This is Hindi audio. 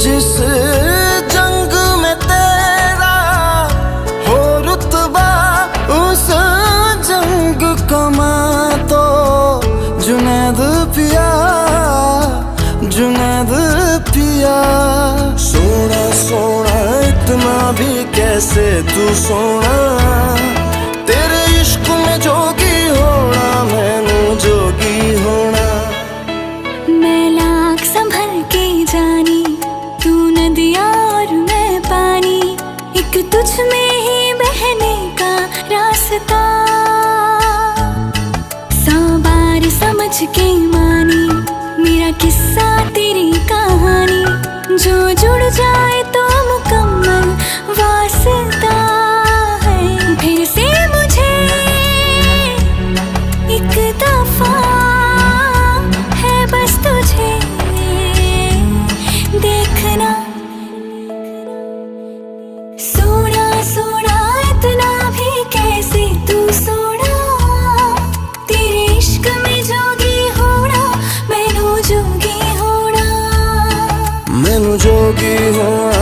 जिस जंग में तेरा हो रुतबा, उस जंग कमा तो जुनैद पिया, जुनैद पिया। सोना सोना इतना भी कैसे तू सोना, तेरे इश्क में जोगी होना, मैनू जोगी होना। मैं लाख संभल के जानी, तू नदिया और मैं पानी, एक तुझ में ही बहने का रास्ता। 100 बार समझ के मानी मेरा किस्सा तेरी कहानी, जो जुड़ जाए तो मुकम्मल वास्ता है। फिर से मुझे एक दफा है बस तुझे देखना। सोना सोना इतना भी कैसे तू सोना, तेरे इश्क में जोगी होना, मैनू जोगी होना, मैनू जोगी होना,